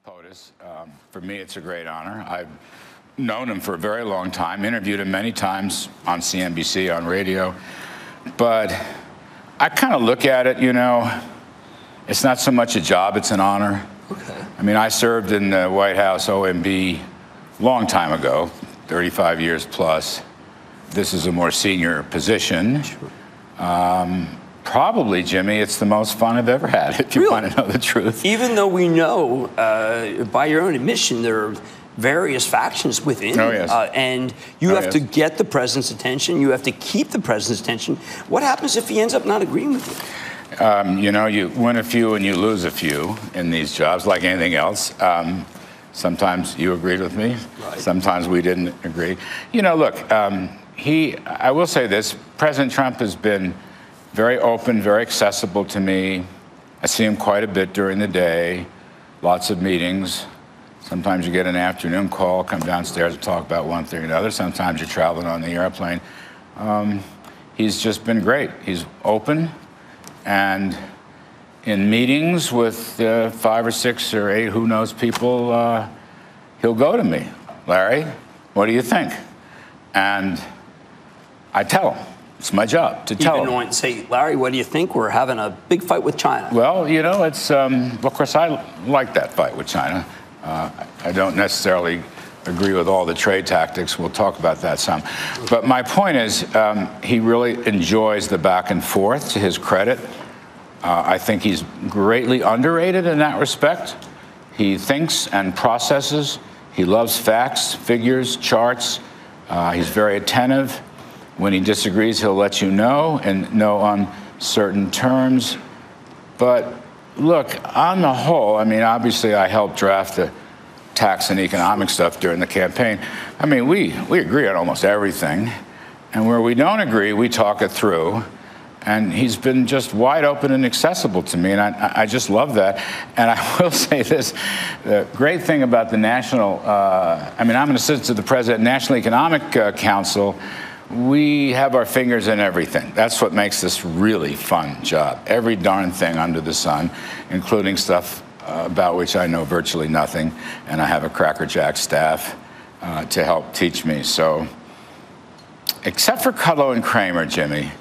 POTUS. For me, it's a great honor. I've known him for a very long time, interviewed him many times on CNBC, on radio. But I kind of look at it, you know, it's not so much a job, it's an honor. Okay. I mean, I served in the White House OMB long time ago, 35 years plus. This is a more senior position. Sure. Probably, Jimmy, it's the most fun I've ever had, if you Really? want to know the truth. Even though we know, by your own admission, there are various factions within. Oh, yes. And you have to get the president's attention. You have to keep the president's attention. What happens if he ends up not agreeing with you? You know, you win a few and you lose a few in these jobs, like anything else. Sometimes you agreed with me. Right. Sometimes we didn't agree. You know, look, I will say this, President Trump has been very open, very accessible to me. I see him quite a bit during the day, lots of meetings. Sometimes you get an afternoon call, come downstairs and talk about one thing or another. Sometimes you're traveling on the airplane. He's just been great. He's open, and in meetings with 5 or 6 or 8, who knows, people, he'll go to me. Larry, what do you think? And I tell him. It's my job to tell Even when say, Larry, what do you think? We're having a big fight with China. Well, you know, it's, of course, I like that fight with China. I don't necessarily agree with all the trade tactics. We'll talk about that some. But my point is, he really enjoys the back and forth, to his credit. I think he's greatly underrated in that respect. He thinks and processes. He loves facts, figures, charts. He's very attentive. When he disagrees, he'll let you know, and know on certain terms. But look, on the whole, I mean, obviously I helped draft the tax and economic stuff during the campaign. I mean, we agree on almost everything. And where we don't agree, we talk it through. And he's been just wide open and accessible to me, and I just love that. And I will say this, the great thing about the National, I mean, I'm an assistant to the president, National Economic Council. We have our fingers in everything. That's what makes this really fun job. Every darn thing under the sun, including stuff about which I know virtually nothing, and I have a crackerjack staff to help teach me. So, except for Kudlow and Kramer, Jimmy,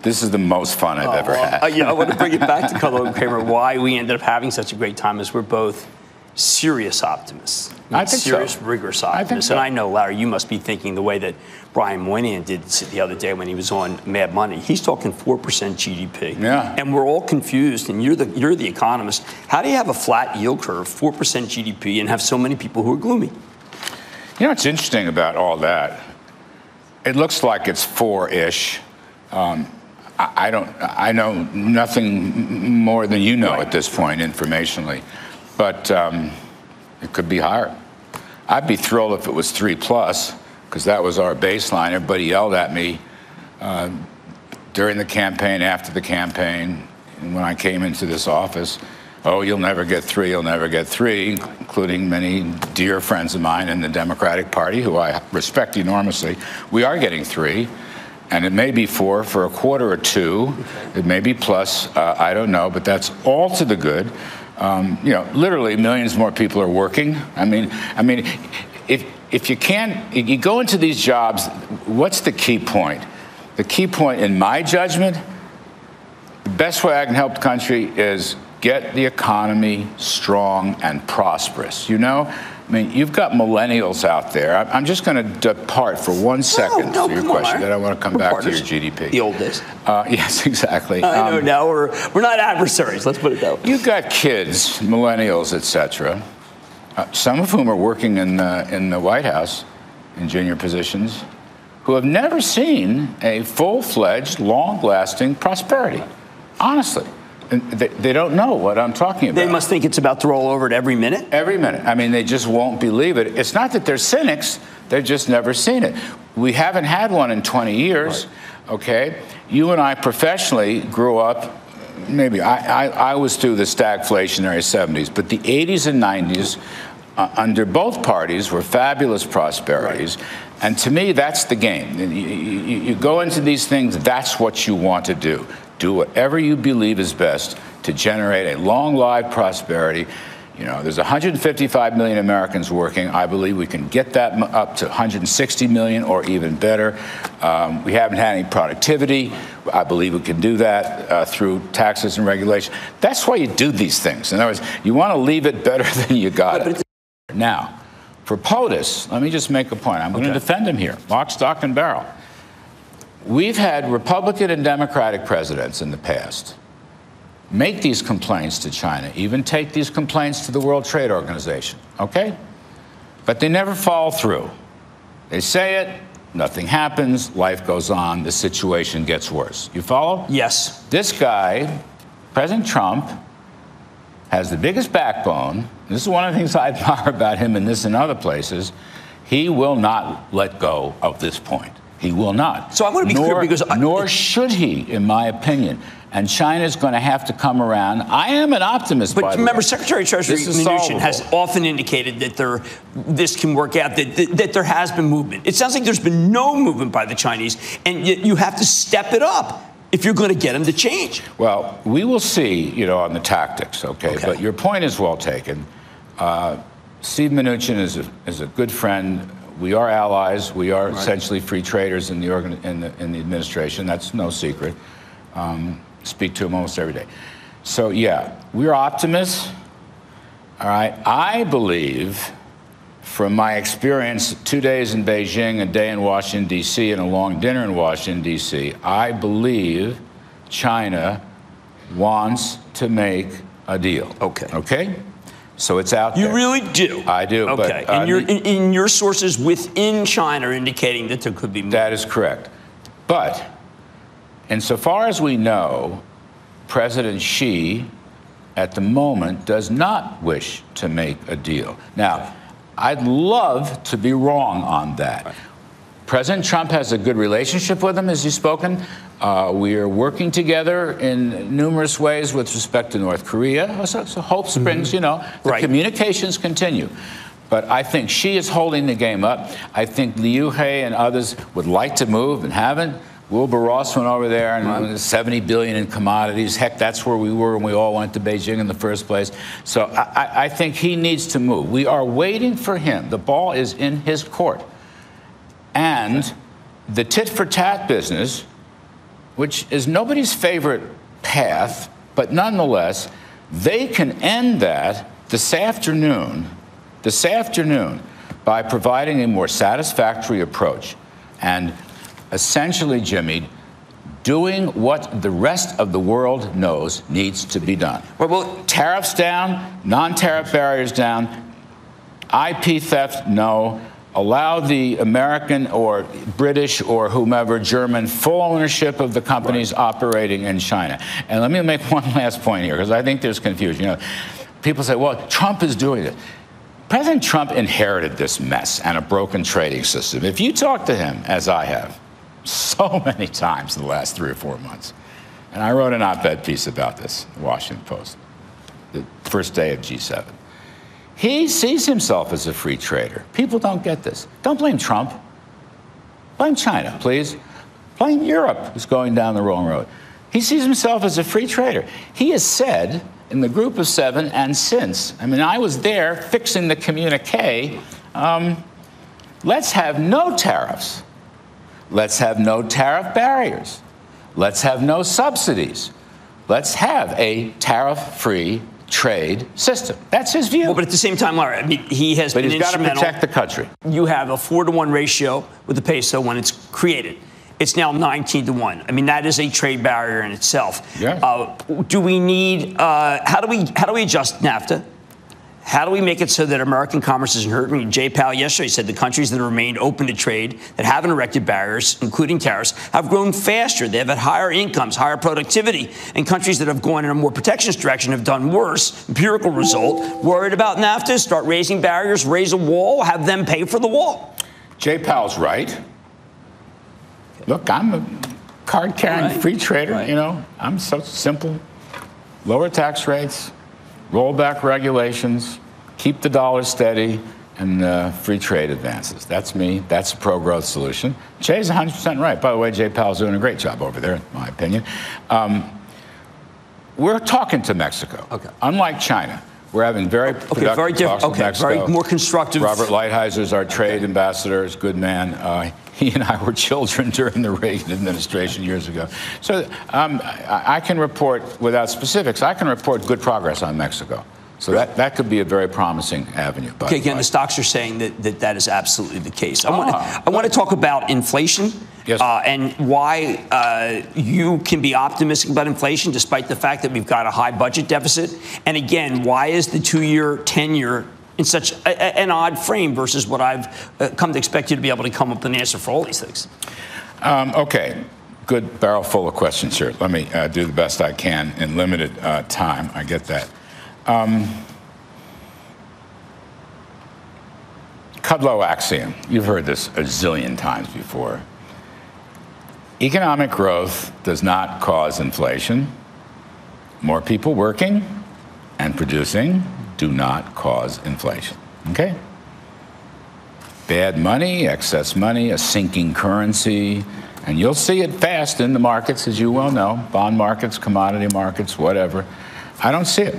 this is the most fun I've ever had. Yeah, I want to bring it back to Kudlow and Kramer. Why we ended up having such a great time is we're both serious optimists. I think serious, so. rigorous optimists. I think so. And I know, Larry, you must be thinking the way that Brian Moynihan did the other day when he was on Mad Money. He's talking 4% GDP. Yeah. And we're all confused, and you're the economist. How do you have a flat yield curve, 4% GDP, and have so many people who are gloomy? You know what's interesting about all that? It looks like it's 4-ish. I know nothing more than you know at this point informationally, but it could be higher. I'd be thrilled if it was 3+, because that was our baseline. Everybody yelled at me during the campaign, after the campaign, and when I came into this office. Oh, you'll never get 3, you'll never get 3, including many dear friends of mine in the Democratic Party, who I respect enormously. We are getting 3. And it may be 4 for a quarter or 2. It may be plus. I don't know, but that's all to the good. You know, literally millions more people are working. I mean, if you can't, you go into these jobs. What's the key point? The key point, in my judgment, the best way I can help the country is get the economy strong and prosperous. You know. I mean, you've got millennials out there. I'm just going to depart for 1 second to your question. Then I want to come back to your GDP. The oldest. Yes, exactly. I know now we're not adversaries. Let's put it that way. You've got kids, millennials, et cetera, some of whom are working in the White House in junior positions, who have never seen a full-fledged, long-lasting prosperity. Honestly. They don't know what I'm talking about. They must think it's about to roll over at every minute? Every minute. I mean, they just won't believe it. It's not that they're cynics. They've just never seen it. We haven't had one in 20 years, right. Okay? You and I professionally grew up, maybe I was through the stagflationary 70s, but the 80s and 90s under both parties were fabulous prosperities. Right. And to me, that's the game. You go into these things, that's what you want to do. Do whatever you believe is best to generate a long-lived prosperity. You know, there's 155 million Americans working. I believe we can get that up to 160 million or even better. We haven't had any productivity. I believe we can do that through taxes and regulation. That's why you do these things. In other words, you want to leave it better than you got it. Now, for POTUS, let me just make a point. I'm going to defend him here, lock, stock, and barrel. We've had Republican and Democratic presidents in the past make these complaints to China, even take these complaints to the World Trade Organization, okay? But they never follow through. They say it, nothing happens, life goes on, the situation gets worse. You follow? Yes. This guy, President Trump, has the biggest backbone. This is one of the things I admire about him in this and other places. He will not let go of this point. He will not. So I want to be clear because nor should he, in my opinion. And China's going to have to come around. I am an optimist, by the way. But remember, Secretary of Treasury Mnuchin has often indicated that this can work out, that there has been movement. It sounds like there's been no movement by the Chinese, and yet you have to step it up if you're going to get them to change. Well, we will see, you know, on the tactics, okay? But your point is well taken. Steve Mnuchin is a good friend. We are allies. We are essentially free traders in the administration. That's no secret. Speak to him almost every day. So, yeah, we're optimists. All right. I believe, from my experience, 2 days in Beijing, a day in Washington, D.C., and a long dinner in Washington, D.C., I believe China wants to make a deal. Okay. Okay? So it's out there. You really do? I do. Okay. But, and your sources within China are indicating that there could be more. That is correct. But insofar as we know, President Xi, at the moment, does not wish to make a deal. Now, I'd love to be wrong on that. Right. President Trump has a good relationship with him, as you've spoken. We are working together in numerous ways with respect to North Korea. So hope springs, you know, the communications continue. But I think Xi is holding the game up. I think Liu He and others would like to move and haven't. Wilbur Ross went over there and 70 billion in commodities. Heck, that's where we were when we all went to Beijing in the first place. So I think he needs to move. We are waiting for him. The ball is in his court. And the tit-for-tat business, which is nobody's favorite path, but nonetheless, they can end that this afternoon by providing a more satisfactory approach. And essentially, Jimmy, doing what the rest of the world knows needs to be done. Well, tariffs down, non-tariff barriers down, IP theft, no. Allow the American or British or whomever, German, full ownership of the companies operating in China. And let me make one last point here, because I think there's confusion. You know, people say, well, Trump is doing it. President Trump inherited this mess and a broken trading system. If you talk to him, as I have, so many times in the last 3 or 4 months, and I wrote an op-ed piece about this in the Washington Post, the first day of G7. He sees himself as a free trader. People don't get this. Don't blame Trump. Blame China, please. Blame Europe, who's going down the wrong road. He sees himself as a free trader. He has said in the Group of Seven and since, I mean, I was there fixing the communique, let's have no tariffs. Let's have no tariff barriers. Let's have no subsidies. Let's have a tariff-free trade system. That's his view. Well, but at the same time, all right, I mean, he has been instrumental. But he's got to protect the country. You have a 4-to-1 ratio with the peso when it's created. It's now 19-to-1. I mean, that is a trade barrier in itself. Yeah. Do we need? How do we adjust NAFTA? How do we make it so that American commerce isn't hurt? I mean, Jay Powell yesterday said the countries that have remained open to trade, that haven't erected barriers, including tariffs, have grown faster. They have had higher incomes, higher productivity. And countries that have gone in a more protectionist direction have done worse. Empirical result. Worried about NAFTA? Start raising barriers, raise a wall, have them pay for the wall. Jay Powell's right. Look, I'm a card-carrying free trader, you know. I'm so simple. Lower tax rates, roll back regulations, keep the dollar steady, and free trade advances. That's me. That's a pro-growth solution. Jay's 100% right. By the way, Jay Powell's doing a great job over there, in my opinion. We're talking to Mexico. Okay. Unlike China, We're having very productive talks with Mexico. Very more constructive. Robert Lighthizer, our trade ambassador, is a good man. He and I were children during the Reagan administration years ago. So I can report, without specifics, I can report good progress on Mexico. So that could be a very promising avenue. Okay, again, the stocks are saying that is absolutely the case. I want to talk about inflation. Yes. And why you can be optimistic about inflation despite the fact that we've got a high budget deficit. And again, why is the 2-year, 10-year in such an odd frame versus what I've come to expect you to be able to come up with an answer for all these things? Okay. Good barrel full of questions here. Let me do the best I can in limited time. I get that. Kudlow axiom. You've heard this a zillion times before. Economic growth does not cause inflation. More people working and producing do not cause inflation. Okay? Bad money, excess money, a sinking currency, and you'll see it fast in the markets, as you well know, bond markets, commodity markets, whatever. I don't see it.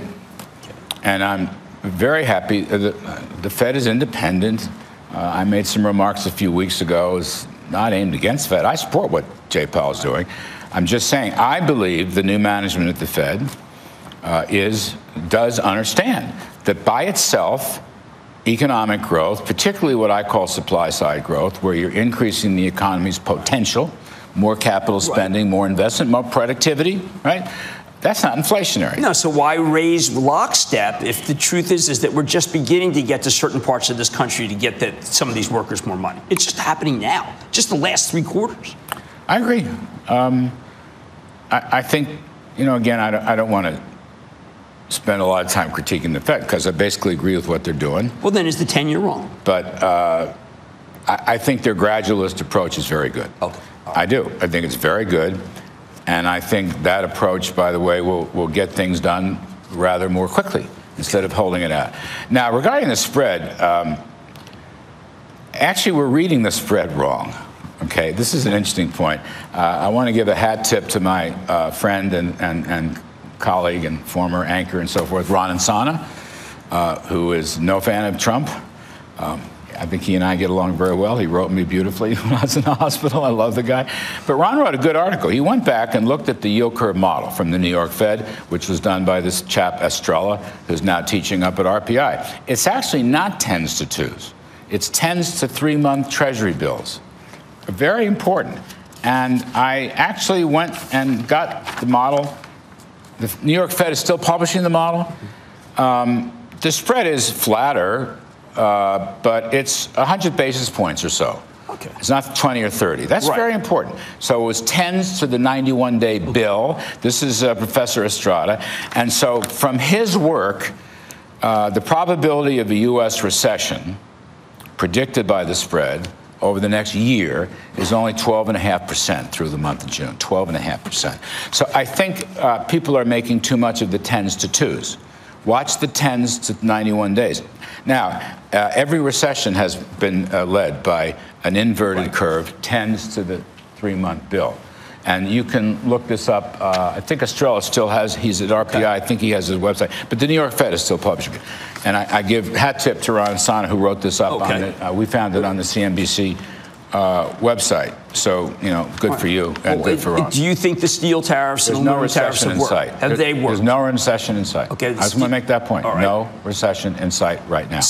And I'm very happy. The Fed is independent. I made some remarks a few weeks ago. It's not aimed against the Fed. I support what Jay Powell's doing. I'm just saying I believe the new management at the Fed does understand that by itself, economic growth, particularly what I call supply-side growth, where you're increasing the economy's potential, more capital spending, more investment, more productivity, right? That's not inflationary. No, so why raise lockstep if the truth is that we're just beginning to get to certain parts of this country to get some of these workers more money? It's just happening now, just the last 3 quarters. I agree. I think, again, I don't want to spend a lot of time critiquing the Fed because I basically agree with what they're doing. Well, then is the 10-year wrong? But I think their gradualist approach is very good. Okay. I do. I think it's very good. And I think that approach, by the way, will get things done rather more quickly instead of holding it out. Now, regarding the spread, actually, we're reading the spread wrong. Okay, this is an interesting point. I want to give a hat tip to my friend and colleague and former anchor and so forth, Ron Insana, who is no fan of Trump. I think he and I get along very well. He wrote me beautifully when I was in the hospital. I love the guy. But Ron wrote a good article. He went back and looked at the yield curve model from the New York Fed, which was done by this chap Estrella, who's now teaching up at RPI. It's actually not 10s to 2s. It's 10s to 3-month Treasury bills. Very important. And I actually went and got the model. The New York Fed is still publishing the model. The spread is flatter, but it's 100 basis points or so. Okay. It's not 20 or 30. That's very important. So it was 10s to the 91-day bill. This is Professor Estrada. And so from his work, the probability of a U.S. recession predicted by the spread over the next year is only 12.5% through the month of June, 12.5%. So I think people are making too much of the 10s to 2s. Watch the 10s to 91 days. Now, every recession has been led by an inverted curve, 10s to the 3-month bill. And you can look this up. I think Estrella still has, he's at RPI. I think he has his website. But the New York Fed is still publishing it. And I give hat tip to Ron Insana, who wrote this up on it. We found it on the CNBC website. So, good for you and good for Ron. Do you think the steel tariffs and aluminum tariffs have worked? Have they worked? There's no recession in sight. Okay, I just want to make that point. All right. No recession in sight right now.